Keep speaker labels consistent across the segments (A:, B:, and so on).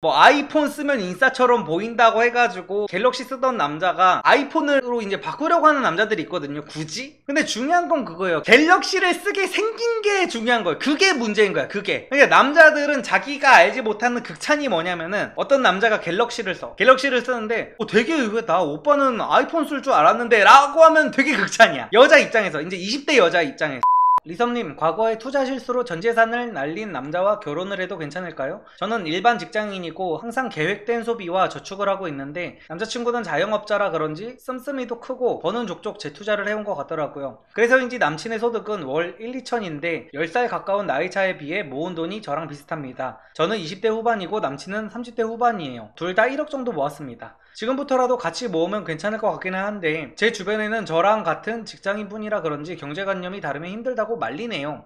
A: 뭐 아이폰 쓰면 인싸처럼 보인다고 해가지고 갤럭시 쓰던 남자가 아이폰으로 이제 바꾸려고 하는 남자들이 있거든요. 굳이? 근데 중요한 건 그거예요. 갤럭시를 쓰게 생긴 게 중요한 거예요. 그게 문제인 거야. 그게. 그러니까 남자들은 자기가 알지 못하는 극찬이 뭐냐면은 어떤 남자가 갤럭시를 쓰는데 되게 의외다. 오빠는 아이폰 쓸 줄 알았는데 라고 하면 되게 극찬이야. 여자 입장에서. 이제 20대 여자 입장에서. 리섭님, 과거에 투자 실수로 전 재산을 날린 남자와 결혼을 해도 괜찮을까요? 저는 일반 직장인이고 항상 계획된 소비와 저축을 하고 있는데 남자친구는 자영업자라 그런지 씀씀이도 크고 버는 족족 재투자를 해온 것 같더라고요. 그래서인지 남친의 소득은 월 1, 2천인데 10살 가까운 나이차에 비해 모은 돈이 저랑 비슷합니다. 저는 20대 후반이고 남친은 30대 후반이에요. 둘 다 1억 정도 모았습니다. 지금부터라도 같이 모으면 괜찮을 것 같기는 한데 제 주변에는 저랑 같은 직장인분이라 그런지 경제관념이 다르면 힘들다고 말리네요.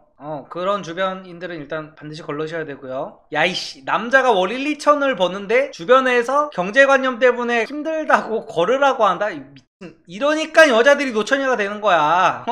A: 그런 주변인들은 일단 반드시 걸러셔야 되고요. 야이씨, 남자가 월 1, 2천을 버는데 주변에서 경제관념 때문에 힘들다고 걸으라고 한다? 이러니까 여자들이 노처녀가 되는 거야.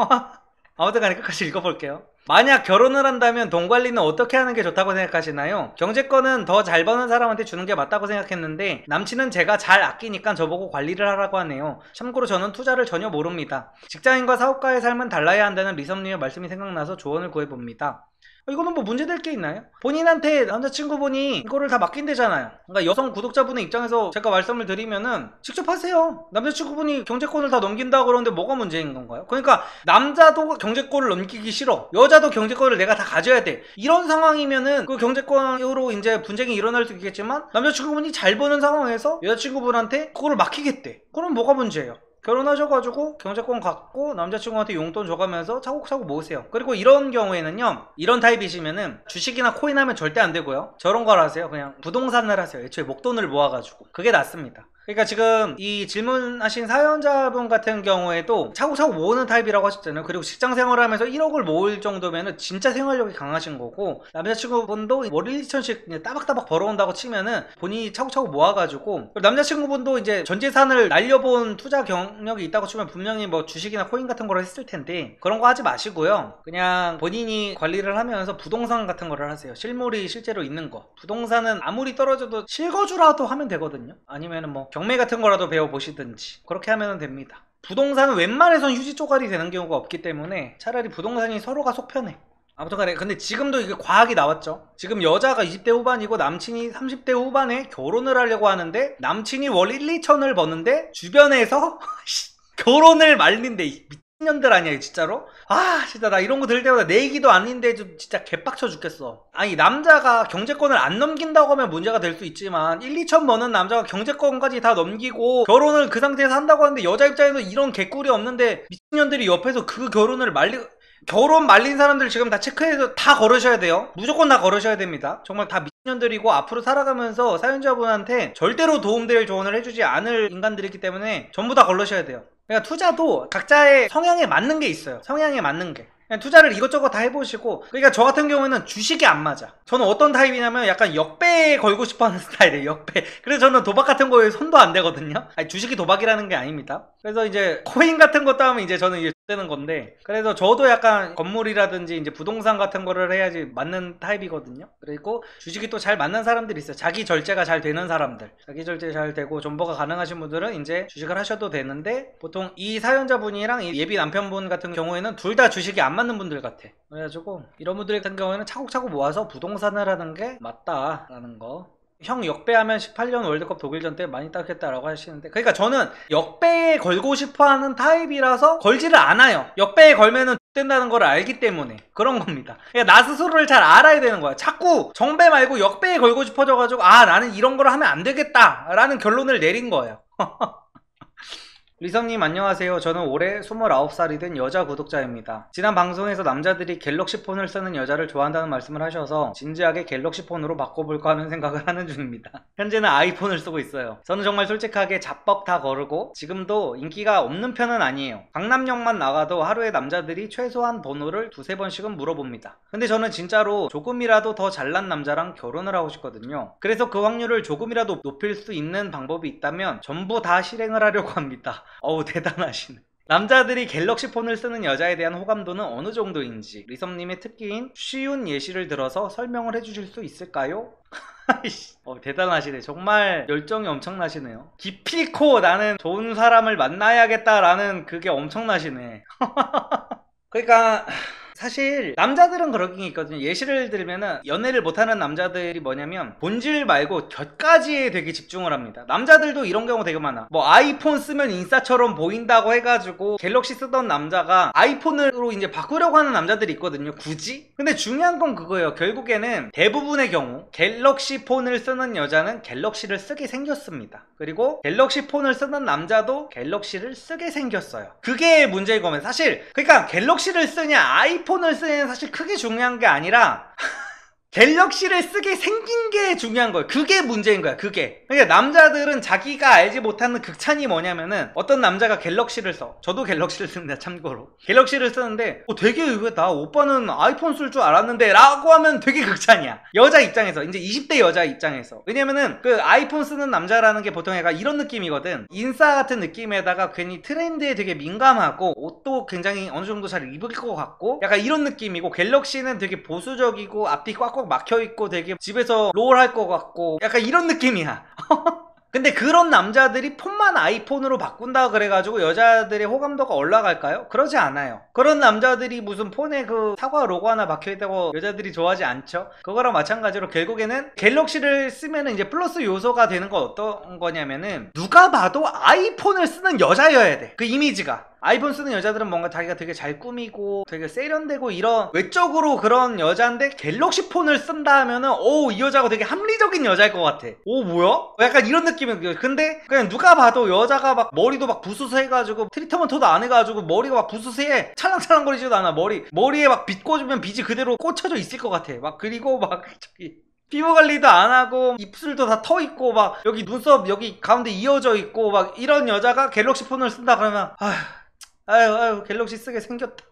A: 아무튼 간에 끝까지 읽어볼게요. 만약 결혼을 한다면 돈 관리는 어떻게 하는 게 좋다고 생각하시나요? 경제권은 더 잘 버는 사람한테 주는 게 맞다고 생각했는데 남친은 제가 잘 아끼니까 저보고 관리를 하라고 하네요. 참고로 저는 투자를 전혀 모릅니다. 직장인과 사업가의 삶은 달라야 한다는 리섭님의 말씀이 생각나서 조언을 구해봅니다. 이거는 뭐 문제될 게 있나요? 본인한테 남자친구분이 이거를 다 맡긴대잖아요. 그러니까 여성 구독자분의 입장에서 제가 말씀을 드리면은 직접 하세요. 남자친구분이 경제권을 다 넘긴다 그러는데 뭐가 문제인 건가요? 그러니까 남자도 경제권을 넘기기 싫어. 여자도 경제권을 내가 다 가져야 돼. 이런 상황이면은 그 경제권으로 이제 분쟁이 일어날 수 있겠지만 남자친구분이 잘 버는 상황에서 여자친구분한테 그거를 맡기겠대. 그럼 뭐가 문제예요? 결혼하셔가지고 경제권 갖고 남자친구한테 용돈 줘가면서 차곡차곡 모으세요. 그리고 이런 경우에는요, 이런 타입이시면은 주식이나 코인 하면 절대 안 되고요. 저런 걸 하세요. 그냥 부동산을 하세요. 애초에 목돈을 모아가지고. 그게 낫습니다. 그러니까 지금 이 질문하신 사연자분 같은 경우에도 차곡차곡 모으는 타입이라고 하셨잖아요. 그리고 직장생활을 하면서 1억을 모을 정도면은 진짜 생활력이 강하신 거고, 남자친구분도 월 1, 2천씩 그냥 따박따박 벌어온다고 치면은 본인이 차곡차곡 모아가지고, 남자친구분도 이제 전재산을 날려본 투자 경력이 있다고 치면 분명히 뭐 주식이나 코인 같은 걸 했을 텐데 그런 거 하지 마시고요. 그냥 본인이 관리를 하면서 부동산 같은 거를 하세요. 실물이 실제로 있는 거. 부동산은 아무리 떨어져도 실거주라도 하면 되거든요. 아니면은 뭐 경매 같은 거라도 배워보시든지 그렇게 하면 됩니다. 부동산은 웬만해선 휴지 쪼가리 되는 경우가 없기 때문에 차라리 부동산이 서로가 속편해. 아무튼 간에 근데 지금도 이게 과학이 나왔죠. 지금 여자가 20대 후반이고 남친이 30대 후반에 결혼을 하려고 하는데 남친이 월 1, 2천을 버는데 주변에서 결혼을 말린대. 미친년들 아니야 진짜로? 진짜 나 이런 거 들을 때마다 내 얘기도 아닌데 좀 진짜 개빡쳐 죽겠어. 아니 남자가 경제권을 안 넘긴다고 하면 문제가 될 수 있지만 1, 2천 버는 남자가 경제권까지 다 넘기고 결혼을 그 상태에서 한다고 하는데 여자 입장에서 이런 개꿀이 없는데 미친년들이 옆에서 그 결혼을 결혼 말린 사람들 지금 다 체크해서 다 걸으셔야 돼요. 무조건 다 걸으셔야 됩니다. 정말 다 미친년들이고 앞으로 살아가면서 사연자분한테 절대로 도움될 조언을 해주지 않을 인간들이기 때문에 전부 다 걸으셔야 돼요. 그러니까 투자도 각자의 성향에 맞는 게 있어요. 성향에 맞는 게. 그냥 투자를 이것저것 다 해보시고, 그러니까 저 같은 경우에는 주식이 안 맞아. 저는 어떤 타입이냐면 약간 역배에 걸고 싶어하는 스타일이에요. 역배. 그래서 저는 도박 같은 거에 손도 안 대거든요. 아니, 주식이 도박이라는 게 아닙니다. 그래서 이제 코인 같은 것도 하면 이제 저는 이제 되는 건데, 그래서 저도 약간 건물이라든지 이제 부동산 같은 거를 해야지 맞는 타입이거든요. 그리고 주식이 또 잘 맞는 사람들이 있어요. 자기 절제가 잘 되는 사람들. 자기 절제 잘 되고 존버가 가능하신 분들은 이제 주식을 하셔도 되는데, 보통 이 사연자분이랑 이 예비 남편분 같은 경우에는 둘 다 주식이 안 맞는 분들 같아. 그래가지고 이런 분들 같은 경우에는 차곡차곡 모아서 부동산을 하는 게 맞다라는 거. 형 역배하면 18년 월드컵 독일전 때 많이 땄겠다라고 하시는데, 그러니까 저는 역배에 걸고 싶어하는 타입이라서 걸지를 않아요. 역배에 걸면은 된다는 걸 알기 때문에 그런 겁니다. 그러니까 나 스스로를 잘 알아야 되는 거야. 자꾸 정배 말고 역배에 걸고 싶어져가지고 나는 이런 걸 하면 안 되겠다 라는 결론을 내린 거예요. 리섭님 안녕하세요. 저는 올해 29살이 된 여자 구독자입니다. 지난 방송에서 남자들이 갤럭시 폰을 쓰는 여자를 좋아한다는 말씀을 하셔서 진지하게 갤럭시 폰으로 바꿔볼까 하는 생각을 하는 중입니다. 현재는 아이폰을 쓰고 있어요. 저는 정말 솔직하게 잡법 다 거르고 지금도 인기가 없는 편은 아니에요. 강남역만 나가도 하루에 남자들이 최소한 번호를 두세 번씩은 물어봅니다. 근데 저는 진짜로 조금이라도 더 잘난 남자랑 결혼을 하고 싶거든요. 그래서 그 확률을 조금이라도 높일 수 있는 방법이 있다면 전부 다 실행을 하려고 합니다. 어우 대단하시네. 남자들이 갤럭시 폰을 쓰는 여자에 대한 호감도는 어느 정도인지 리섭님의 특기인 쉬운 예시를 들어서 설명을 해주실 수 있을까요? 대단하시네. 정말 열정이 엄청나시네요. 기필코 나는 좋은 사람을 만나야겠다라는 그게 엄청나시네. 그러니까 사실 남자들은 그런 게 있거든요. 예시를 들면은 연애를 못하는 남자들이 뭐냐면 본질 말고 곁가지에 되게 집중을 합니다. 남자들도 이런 경우 되게 많아. 뭐 아이폰 쓰면 인싸처럼 보인다고 해가지고 갤럭시 쓰던 남자가 아이폰으로 이제 바꾸려고 하는 남자들이 있거든요. 굳이? 근데 중요한 건 그거예요. 결국에는 대부분의 경우 갤럭시 폰을 쓰는 여자는 갤럭시를 쓰게 생겼습니다. 그리고 갤럭시 폰을 쓰는 남자도 갤럭시를 쓰게 생겼어요. 그게 문제인 거면 사실 그러니까 갤럭시를 쓰냐 아이폰을 쓰냐는 사실 크게 중요한 게 아니라 갤럭시를 쓰게 생긴 게 중요한 거예요. 그게 문제인 거야. 그게. 그러니까 남자들은 자기가 알지 못하는 극찬이 뭐냐면은 어떤 남자가 갤럭시를 써. 저도 갤럭시를 씁니다. 참고로. 갤럭시를 쓰는데 되게 의외다. 오빠는 아이폰 쓸 줄 알았는데 라고 하면 되게 극찬이야. 여자 입장에서. 이제 20대 여자 입장에서. 왜냐면은 그 아이폰 쓰는 남자라는 게 보통 약간 이런 느낌이거든. 인싸 같은 느낌에다가 괜히 트렌드에 되게 민감하고 옷도 굉장히 어느 정도 잘 입을 것 같고 약간 이런 느낌이고 갤럭시는 되게 보수적이고 앞뒤 꽉꽉 막혀있고 되게 집에서 롤 할 것 같고 약간 이런 느낌이야. 근데 그런 남자들이 폰만 아이폰으로 바꾼다 그래가지고 여자들의 호감도가 올라갈까요? 그러지 않아요. 그런 남자들이 무슨 폰에 그 사과 로고 하나 박혀있다고 여자들이 좋아하지 않죠? 그거랑 마찬가지로 결국에는 갤럭시를 쓰면 이제 플러스 요소가 되는 건 어떤 거냐면은 누가 봐도 아이폰을 쓰는 여자여야 돼. 그 이미지가. 아이폰 쓰는 여자들은 뭔가 자기가 되게 잘 꾸미고 되게 세련되고 이런 외적으로 그런 여자인데 갤럭시 폰을 쓴다 하면은 이 여자가 되게 합리적인 여자일 것 같아. 뭐야? 약간 이런 느낌이에요. 근데 그냥 누가 봐도 여자가 막 머리도 막 부스스 해가지고 트리트먼트도 안 해가지고 머리가 막 부스스해 찰랑찰랑거리지도 않아. 머리에 막 빗 꽂으면 빗이 그대로 꽂혀져 있을 것 같아. 막 그리고 막 저기 피부 관리도 안 하고 입술도 다 터 있고 막 여기 눈썹 여기 가운데 이어져 있고 막 이런 여자가 갤럭시 폰을 쓴다 그러면 아유 갤럭시 쓰게 생겼다.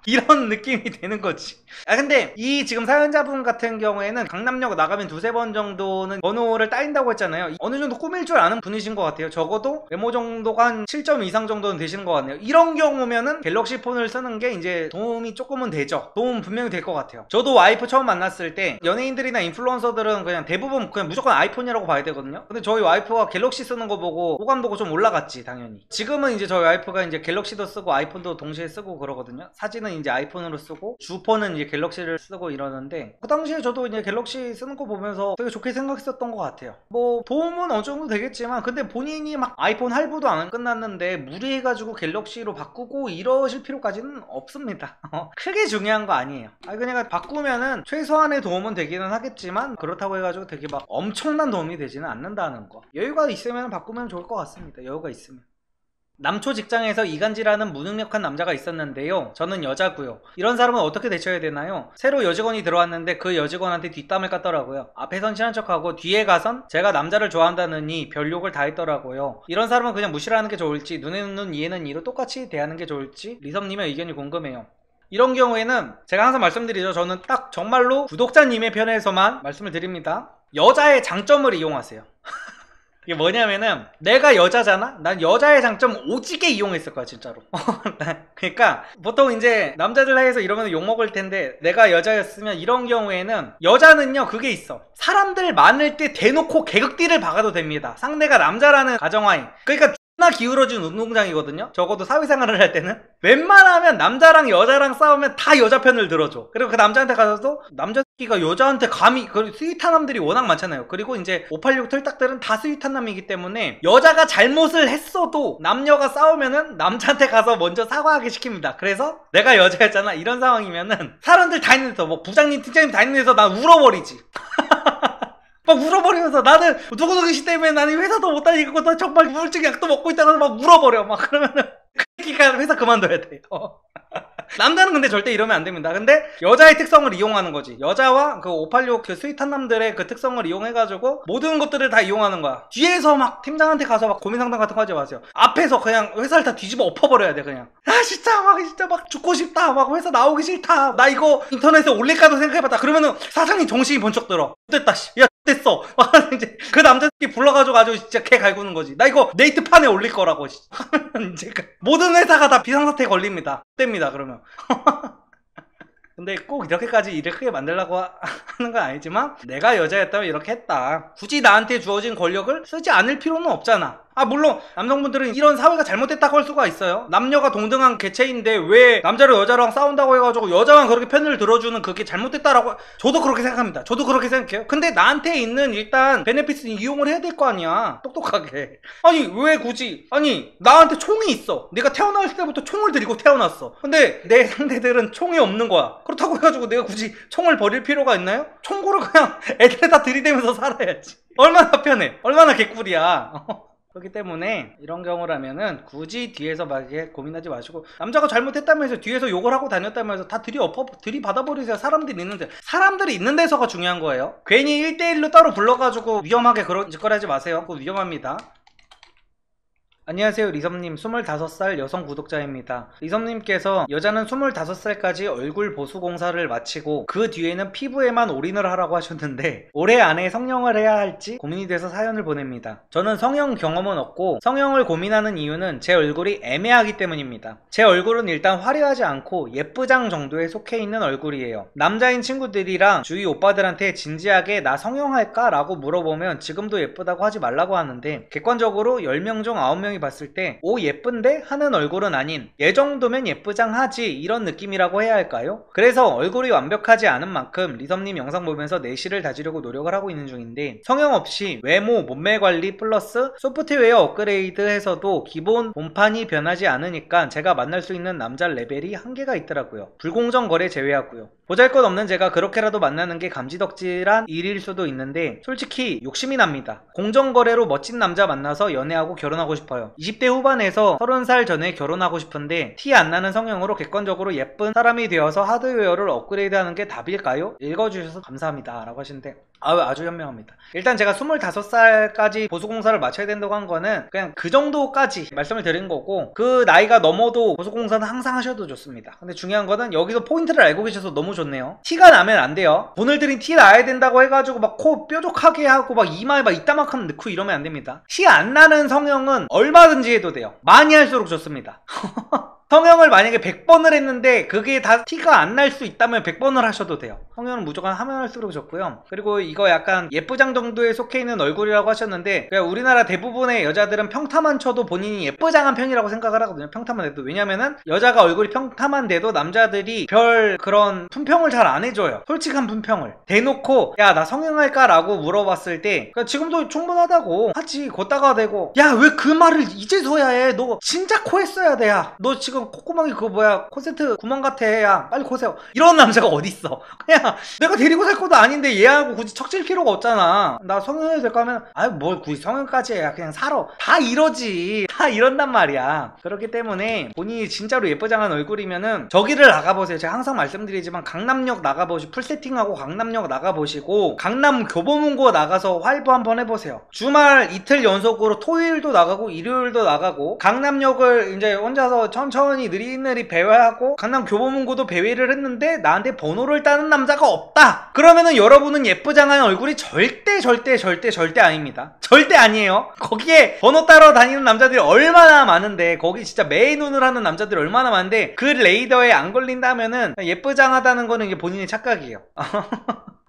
A: 이런 느낌이 되는 거지. 근데 이 지금 사연자분 같은 경우에는 강남역 나가면 두세 번 정도는 번호를 따인다고 했잖아요. 어느 정도 꾸밀 줄 아는 분이신 것 같아요. 적어도 외모 정도가 한 7점 이상 정도는 되시는 것 같네요. 이런 경우면은 갤럭시 폰을 쓰는 게 이제 도움이 조금은 되죠. 도움 분명히 될 것 같아요. 저도 와이프 처음 만났을 때 연예인들이나 인플루언서들은 그냥 대부분 그냥 무조건 아이폰이라고 봐야 되거든요. 근데 저희 와이프가 갤럭시 쓰는 거 보고 호감도가 좀 올라갔지 당연히. 지금은 이제 저희 와이프가 이제 갤럭시도 쓰고 아이폰도 동시에 쓰고 그러거든요. 사진은 이제 아이폰으로 쓰고 주폰은 이제 갤럭시를 쓰고 이러는데 그 당시에 저도 이제 갤럭시 쓰는 거 보면서 되게 좋게 생각했었던 것 같아요. 뭐 도움은 어느 정도 되겠지만 근데 본인이 막 아이폰 할부도 안 끝났는데 무리해가지고 갤럭시로 바꾸고 이러실 필요까지는 없습니다. 크게 중요한 거 아니에요. 그냥 바꾸면은 최소한의 도움은 되기는 하겠지만 그렇다고 해가지고 되게 막 엄청난 도움이 되지는 않는다는 거. 여유가 있으면 바꾸면 좋을 것 같습니다. 여유가 있으면. 남초 직장에서 이간질하는 무능력한 남자가 있었는데요. 저는 여자고요. 이런 사람은 어떻게 대처해야 되나요? 새로 여직원이 들어왔는데 그 여직원한테 뒷담을 깠더라고요. 앞에선 친한 척하고 뒤에 가선 제가 남자를 좋아한다느니 별욕을 다 했더라고요. 이런 사람은 그냥 무시를 하는 게 좋을지 눈에는 눈 이에는 이로 똑같이 대하는 게 좋을지 리섭님의 의견이 궁금해요. 이런 경우에는 제가 항상 말씀드리죠. 저는 딱 정말로 구독자님의 편에서만 말씀을 드립니다. 여자의 장점을 이용하세요. 이게 뭐냐면은 내가 여자잖아? 난 여자의 장점 오지게 이용했을 거야 진짜로. 그러니까 보통 이제 남자들 사이에서 이러면 욕먹을 텐데 내가 여자였으면 이런 경우에는 여자는요 그게 있어. 사람들 많을 때 대놓고 개극딜을 박아도 됩니다. 상대가 남자라는 가정하에. 그러니까 나 기울어진 운동장이거든요. 적어도 사회생활을 할 때는 웬만하면 남자랑 여자랑 싸우면 다 여자 편을 들어줘. 그리고 그 남자한테 가서도 남자끼가 여자한테 감히 스윗한 남들이 워낙 많잖아요. 그리고 이제 586 털딱들은 다 스윗한 남이기 때문에 여자가 잘못을 했어도 남녀가 싸우면은 남자한테 가서 먼저 사과하게 시킵니다. 그래서 내가 여자였잖아 이런 상황이면은 사람들 다 있는 데서 뭐 부장님 팀장님 다 있는 데서 난 울어버리지. 막 울어버리면서 나는 누구누구 씨 때문에 나는 회사도 못 다니고 너 정말 우울증 약도 먹고 있다고 막 울어버려. 막 그러면은 그 새끼가 회사 그만둬야 돼. 남자는 근데 절대 이러면 안 됩니다. 근데 여자의 특성을 이용하는 거지. 여자와 그 586 그 스윗한 남들의 그 특성을 이용해가지고 모든 것들을 다 이용하는 거야. 뒤에서 막 팀장한테 가서 막 고민 상담 같은 거 하지 마세요. 앞에서 그냥 회사를 다 뒤집어 엎어버려야 돼. 그냥 진짜 막 죽고 싶다, 막 회사 나오기 싫다, 나 이거 인터넷에 올릴까도 생각해봤다. 그러면은 사장님 정신이 번쩍 들어. 됐다, 야 됐어. 막 이제 그 남자끼리 불러가지고 아주 진짜 개 갈구는 거지. 나 이거 네이트판에 올릴 거라고. 이제 모든 회사가 다 비상사태에 걸립니다. 됩니다 그러면. 근데 꼭 이렇게까지 일을 크게 만들려고 하는 건 아니지만, 내가 여자였다면 이렇게 했다. 굳이 나한테 주어진 권력을 쓰지 않을 필요는 없잖아. 물론 남성분들은 이런 사회가 잘못됐다고 할 수가 있어요. 남녀가 동등한 개체인데 왜 남자랑 여자랑 싸운다고 해가지고 여자만 그렇게 편을 들어주는 그게 잘못됐다라고, 저도 그렇게 생각합니다. 저도 그렇게 생각해요. 근데 나한테 있는 일단 베네피스는 이용을 해야 될 거 아니야, 똑똑하게. 아니 왜 굳이, 아니 나한테 총이 있어. 내가 태어났을 때부터 총을 들고 태어났어. 근데 내 상대들은 총이 없는 거야. 그렇다고 해가지고 내가 굳이 총을 버릴 필요가 있나요? 총구를 그냥 애들에다 들이대면서 살아야지. 얼마나 편해, 얼마나 개꿀이야. 그렇기 때문에 이런 경우라면은 굳이 뒤에서 막 이렇게 고민하지 마시고, 남자가 잘못했다면서 뒤에서 욕을 하고 다녔다면서 다 들이받아버리세요. 사람들이 있는 데서가 중요한 거예요. 괜히 1대1로 따로 불러가지고 위험하게 그런 짓거리 하지 마세요. 그거 위험합니다. 안녕하세요, 리섬님. 25살 여성 구독자입니다. 리섬님께서 여자는 25살까지 얼굴 보수 공사를 마치고 그 뒤에는 피부에만 올인을 하라고 하셨는데, 올해 안에 성형을 해야 할지 고민이 돼서 사연을 보냅니다. 저는 성형 경험은 없고 성형을 고민하는 이유는 제 얼굴이 애매하기 때문입니다. 제 얼굴은 일단 화려하지 않고 예쁘장 정도에 속해 있는 얼굴이에요. 남자인 친구들이랑 주위 오빠들한테 진지하게 나 성형할까? 라고 물어보면 지금도 예쁘다고 하지 말라고 하는데, 객관적으로 10명 중 9명이 봤을 때 오 예쁜데? 하는 얼굴은 아닌 얘 정도면 예쁘장하지 이런 느낌이라고 해야 할까요? 그래서 얼굴이 완벽하지 않은 만큼 리섬님 영상 보면서 내실을 다지려고 노력을 하고 있는 중인데, 성형 없이 외모, 몸매 관리 플러스 소프트웨어 업그레이드 해서도 기본 본판이 변하지 않으니까 제가 만날 수 있는 남자 레벨이 한계가 있더라고요. 불공정 거래 제외하고요. 보잘것없는 제가 그렇게라도 만나는 게 감지덕질한 일일 수도 있는데 솔직히 욕심이 납니다. 공정거래로 멋진 남자 만나서 연애하고 결혼하고 싶어요. 20대 후반에서 30살 전에 결혼하고 싶은데 티 안 나는 성형으로 객관적으로 예쁜 사람이 되어서 하드웨어를 업그레이드하는 게 답일까요? 읽어주셔서 감사합니다 라고 하시는데, 아주 현명합니다. 일단 제가 25살까지 보수공사를 마쳐야 된다고 한 거는 그냥 그 정도까지 말씀을 드린 거고, 그 나이가 넘어도 보수공사는 항상 하셔도 좋습니다. 근데 중요한 거는 여기서 포인트를 알고 계셔서 너무 좋네요. 티가 나면 안 돼요. 돈을 들인 티 나야 된다고 해가지고 막 코 뾰족하게 하고 막 이마에 막 이따만큼 넣고 이러면 안 됩니다. 티 안 나는 성형은 얼마든지 해도 돼요. 많이 할수록 좋습니다. 성형을 만약에 100번을 했는데 그게 다 티가 안 날 수 있다면 100번을 하셔도 돼요. 성형은 무조건 하면 할수록 좋고요. 그리고 이거 약간 예쁘장 정도에 속해 있는 얼굴이라고 하셨는데, 우리나라 대부분의 여자들은 평타만 쳐도 본인이 예쁘장한 편이라고 생각을 하거든요. 평타만 해도. 왜냐면은 여자가 얼굴이 평타만 돼도 남자들이 별 그런 품평을 잘 안 해줘요. 솔직한 품평을 대놓고 야 나 성형할까? 라고 물어봤을 때 지금도 충분하다고 하지. 걷다가 대고 야 왜 그 말을 이제서야 해? 너 진짜 코 했어야 돼. 야 너 지금 콧구멍이 그거 뭐야 콘센트 구멍 같아. 야 빨리 코세요. 이런 남자가 어딨어. 그냥 내가 데리고 살 것도 아닌데 얘하고 굳이 척질 필요가 없잖아. 나 성형해도 될까 하면 뭘 굳이 성형까지 해. 그냥 살아. 다 이러지. 다 이런단 말이야. 그렇기 때문에 본인이 진짜로 예쁘장한 얼굴이면은 저기를 나가보세요. 제가 항상 말씀드리지만 강남역 나가보시고 풀세팅하고 강남역 나가보시고 강남 교보문고 나가서 활보 한번 해보세요. 주말 이틀 연속으로 토요일도 나가고 일요일도 나가고 강남역을 이제 혼자서 천천히 느릿느릿 배회하고 강남 교보문고도 배회를 했는데 나한테 번호를 따는 남자가 없다. 그러면은 여러분은 예쁘장한 얼굴이 절대 아닙니다. 절대 아니에요. 거기에 번호 따러 다니는 남자들이 얼마나 많은데, 거기 진짜 매의 눈을 하는 남자들이 얼마나 많은데 그 레이더에 안 걸린다면은 예쁘장하다는 거는 이게 본인의 착각이에요.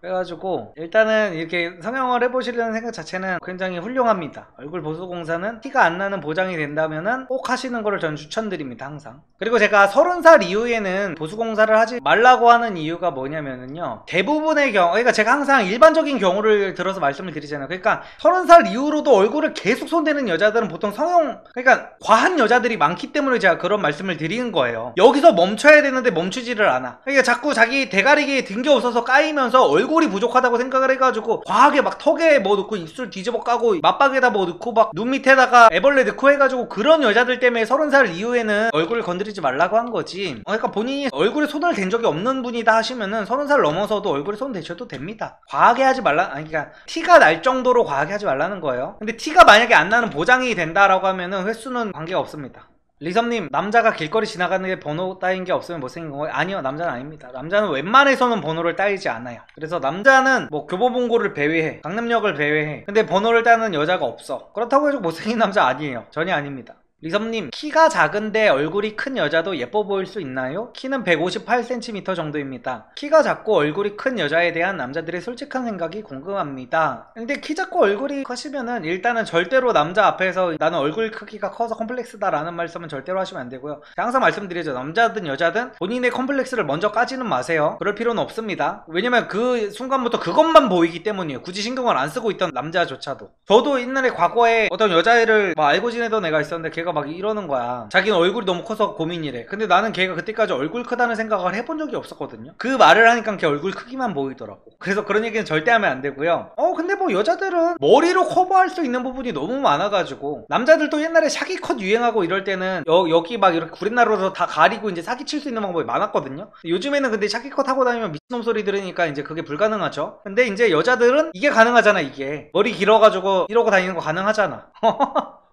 A: 그래가지고 일단은 이렇게 성형을 해보시려는 생각 자체는 굉장히 훌륭합니다. 얼굴 보수공사는 티가 안 나는 보장이 된다면은 꼭 하시는 거를 저는 추천드립니다. 항상. 그리고 제가 30살 이후에는 보수공사를 하지 말라고 하는 이유가 뭐냐면은요, 대부분의 경우, 그러니까 제가 항상 일반적인 경우를 들어서 말씀을 드리잖아요. 그러니까 30살 이후로도 얼굴을 계속 손대는 여자들은 보통 그러니까 과한 여자들이 많기 때문에 제가 그런 말씀을 드리는 거예요. 여기서 멈춰야 되는데 멈추지를 않아. 그러니까 자꾸 자기 대가리에 등 게 없어서 까이면서 얼굴 얼굴이 부족하다고 생각을 해가지고 과하게 막 턱에 뭐 넣고 입술 뒤집어 까고 맞박에다 뭐 넣고 막 눈 밑에다가 애벌레 넣고 해가지고 그런 여자들 때문에 30살 이후에는 얼굴을 건드리지 말라고 한 거지. 그러니까 본인이 얼굴에 손을 댄 적이 없는 분이다 하시면은 30살 넘어서도 얼굴에 손 대셔도 됩니다. 과하게 하지 말라, 아니 그러니까 티가 날 정도로 과하게 하지 말라는 거예요. 근데 티가 만약에 안 나는 보장이 된다라고 하면은 횟수는 관계가 없습니다. 리섬님, 남자가 길거리 지나가는 게 번호 따인 게 없으면 못생긴 건가요? 아니요, 남자는 아닙니다. 남자는 웬만해서는 번호를 따이지 않아요. 그래서 남자는 뭐 교보본고를 배회해, 강남역을 배회해. 근데 번호를 따는 여자가 없어. 그렇다고 해서 못생긴 남자 아니에요. 전혀 아닙니다. 리섬님, 키가 작은데 얼굴이 큰 여자도 예뻐 보일 수 있나요? 키는 158cm 정도입니다. 키가 작고 얼굴이 큰 여자에 대한 남자들의 솔직한 생각이 궁금합니다. 근데 키 작고 얼굴이 커시면은 일단은 절대로 남자 앞에서 나는 얼굴 크기가 커서 컴플렉스다 라는 말씀은 절대로 하시면 안 되고요. 항상 말씀드리죠. 남자든 여자든 본인의 컴플렉스를 먼저 까지는 마세요. 그럴 필요는 없습니다. 왜냐면 그 순간부터 그것만 보이기 때문이에요. 굳이 신경을 안 쓰고 있던 남자조차도. 저도 옛날에 과거에 어떤 여자애를 막 알고 지내던 애가 있었는데 걔가 막 이러는 거야. 자기는 얼굴이 너무 커서 고민이래. 근데 나는 걔가 그때까지 얼굴 크다는 생각을 해본 적이 없었거든요. 그 말을 하니까 걔 얼굴 크기만 보이더라고. 그래서 그런 얘기는 절대 하면 안 되고요. 근데 뭐 여자들은 머리로 커버할 수 있는 부분이 너무 많아가지고 남자들도 옛날에 샤기 컷 유행하고 이럴 때는 여기 막 이렇게 구렛나루로 다 가리고 이제 사기 칠 수 있는 방법이 많았거든요. 요즘에는 근데 샤기 컷 하고 다니면 미친놈 소리 들으니까 이제 그게 불가능하죠. 근데 이제 여자들은 이게 가능하잖아. 이게 머리 길어가지고 이러고 다니는 거 가능하잖아.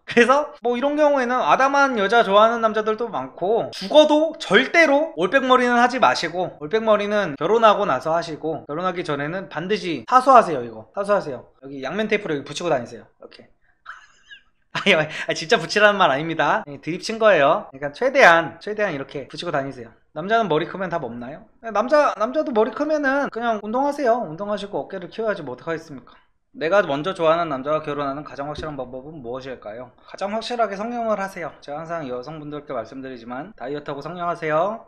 A: 그래서 뭐 이런 경우에는 아담한 여자 좋아하는 남자들도 많고, 죽어도 절대로 올백머리는 하지 마시고, 올백머리는 결혼하고 나서 하시고, 결혼하기 전에는 반드시 사수하세요. 이거 사수하세요. 여기 양면 테이프를 여기 붙이고 다니세요. 이렇게. 진짜 붙이라는 말 아닙니다. 드립 친 거예요. 그러니까 최대한 이렇게 붙이고 다니세요. 남자는 머리 크면 답 없나요? 남자도 머리 크면은 그냥 운동하세요. 운동하시고 어깨를 키워야지 뭐 어떡하겠습니까? 내가 먼저 좋아하는 남자와 결혼하는 가장 확실한 방법은 무엇일까요? 가장 확실하게 성형을 하세요. 제가 항상 여성분들께 말씀드리지만 다이어트하고 성형하세요.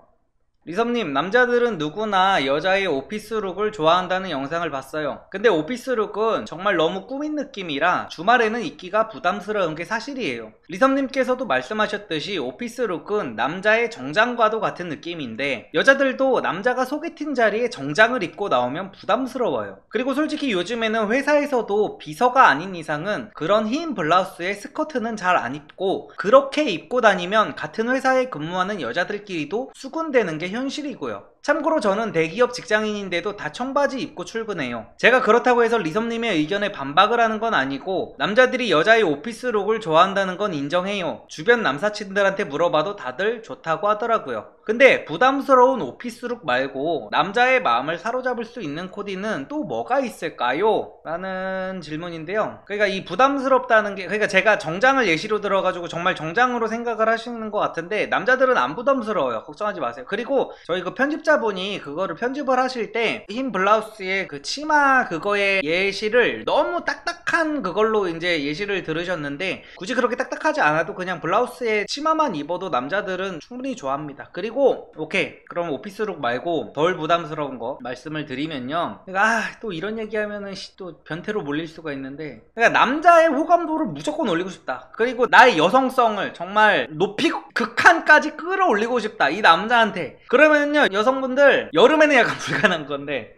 A: 리섬님, 남자들은 누구나 여자의 오피스룩을 좋아한다는 영상을 봤어요. 근데 오피스룩은 정말 너무 꾸민 느낌이라 주말에는 입기가 부담스러운 게 사실이에요. 리섬님께서도 말씀하셨듯이 오피스룩은 남자의 정장과도 같은 느낌인데, 여자들도 남자가 소개팅 자리에 정장을 입고 나오면 부담스러워요. 그리고 솔직히 요즘에는 회사에서도 비서가 아닌 이상은 그런 흰 블라우스에 스커트는 잘 안 입고, 그렇게 입고 다니면 같은 회사에 근무하는 여자들끼리도 수군대는 게 현실이고요. 참고로 저는 대기업 직장인인데도 다 청바지 입고 출근해요. 제가 그렇다고 해서 리섬님의 의견에 반박을 하는 건 아니고, 남자들이 여자의 오피스룩을 좋아한다는 건 인정해요. 주변 남사친들한테 물어봐도 다들 좋다고 하더라고요. 근데 부담스러운 오피스룩 말고 남자의 마음을 사로잡을 수 있는 코디는 또 뭐가 있을까요? 라는 질문인데요. 그러니까 이 부담스럽다는 게, 그러니까 제가 정장을 예시로 들어가지고 정말 정장으로 생각을 하시는 것 같은데, 남자들은 안 부담스러워요. 걱정하지 마세요. 그리고 저희 그 편집자분이 그거를 편집을 하실 때 흰 블라우스에 그 치마 그거의 예시를 너무 딱딱한 그걸로 이제 예시를 들으셨는데, 굳이 그렇게 딱딱하지 않아도 그냥 블라우스에 치마만 입어도 남자들은 충분히 좋아합니다. 그리고 오케이, 그럼 오피스룩 말고 덜 부담스러운 거 말씀을 드리면요, 그러니까 또 이런 얘기하면은 또 변태로 몰릴 수가 있는데, 그러니까 남자의 호감도를 무조건 올리고 싶다, 그리고 나의 여성성을 정말 높이 극한까지 끌어올리고 싶다 이 남자한테, 그러면요 여성분들 여름에는 약간 불가능한 건데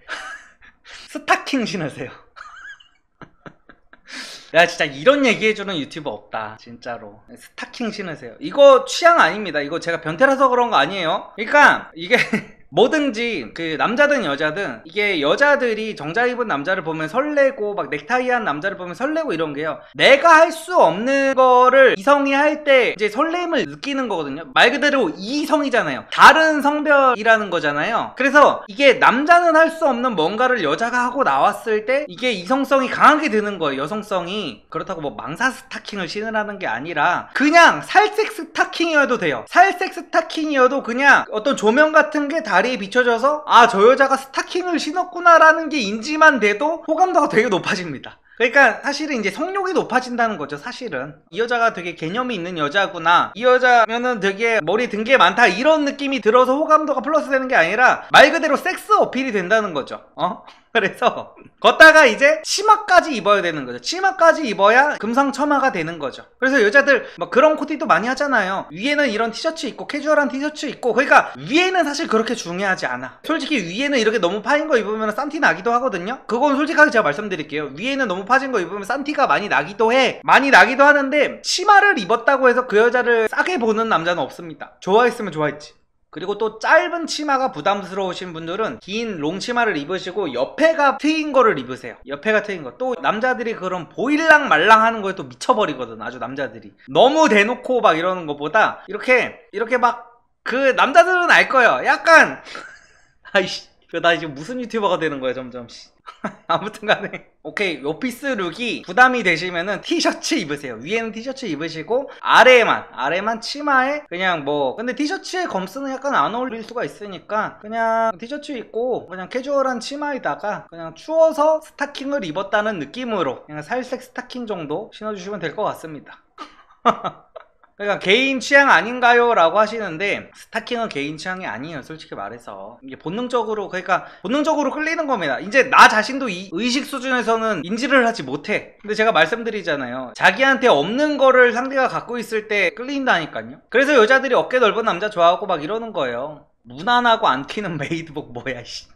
A: 스타킹 신으세요. 야, 진짜 이런 얘기해주는 유튜버 없다 진짜로. 스타킹 신으세요. 이거 취향 아닙니다. 이거 제가 변태라서 그런 거 아니에요. 그러니까 이게 뭐든지 그 남자든 여자든, 이게 여자들이 정장 입은 남자를 보면 설레고 막 넥타이 한 남자를 보면 설레고 이런 게요, 내가 할 수 없는 거를 이성이 할 때 이제 설렘을 느끼는 거거든요. 말 그대로 이성이잖아요. 다른 성별이라는 거잖아요. 그래서 이게 남자는 할 수 없는 뭔가를 여자가 하고 나왔을 때 이게 이성성이 강하게 드는 거예요. 여성성이. 그렇다고 뭐 망사 스타킹을 신으라는 게 아니라 그냥 살색 스타킹이어도 돼요. 살색 스타킹이어도 그냥 어떤 조명 같은 게 다리에 비춰져서 저 여자가 스타킹을 신었구나 라는 게 인지만 돼도 호감도가 되게 높아집니다. 그러니까 사실은 이제 성욕이 높아진다는 거죠. 사실은 이 여자가 되게 개념이 있는 여자구나, 이 여자면은 되게 머리 든 게 많다, 이런 느낌이 들어서 호감도가 플러스 되는 게 아니라 말 그대로 섹스 어필이 된다는 거죠. 그래서 걷다가 이제 치마까지 입어야 되는 거죠. 치마까지 입어야 금상첨화가 되는 거죠. 그래서 여자들 막 그런 코디도 많이 하잖아요. 위에는 이런 티셔츠 입고 캐주얼한 티셔츠 입고, 그러니까 위에는 사실 그렇게 중요하지 않아. 솔직히 위에는 이렇게 너무 파인 거 입으면 싼티 나기도 하거든요. 그건 솔직하게 제가 말씀드릴게요. 위에는 너무 파진 거 입으면 싼티가 많이 나기도 해. 많이 나기도 하는데 치마를 입었다고 해서 그 여자를 싸게 보는 남자는 없습니다. 좋아했으면 좋아했지. 그리고 또 짧은 치마가 부담스러우신 분들은 긴 롱치마를 입으시고 옆에가 트인 거를 입으세요. 옆에가 트인 거. 또 남자들이 그런 보일랑 말랑 하는 거에 또 미쳐버리거든. 아주 남자들이. 너무 대놓고 막 이러는 것보다 이렇게 막 그 남자들은 알 거예요. 약간 아이씨, 나 지금 무슨 유튜버가 되는 거야 점점. 아무튼 간에 오케이, 오피스 룩이 부담이 되시면은 티셔츠 입으세요. 위에는 티셔츠 입으시고 아래만 치마에 그냥 뭐, 근데 티셔츠에 검스는 약간 안 어울릴 수가 있으니까 그냥 티셔츠 입고 그냥 캐주얼한 치마에다가 그냥 추워서 스타킹을 입었다는 느낌으로 그냥 살색 스타킹 정도 신어주시면 될 것 같습니다. 그러니까 개인 취향 아닌가요? 라고 하시는데 스타킹은 개인 취향이 아니에요. 솔직히 말해서 이게 본능적으로, 그러니까 본능적으로 끌리는 겁니다. 이제 나 자신도 이 의식 수준에서는 인지를 하지 못해. 근데 제가 말씀드리잖아요. 자기한테 없는 거를 상대가 갖고 있을 때 끌린다니까요. 그래서 여자들이 어깨 넓은 남자 좋아하고 막 이러는 거예요. 무난하고 안 튀는 메이드복 뭐야 씨.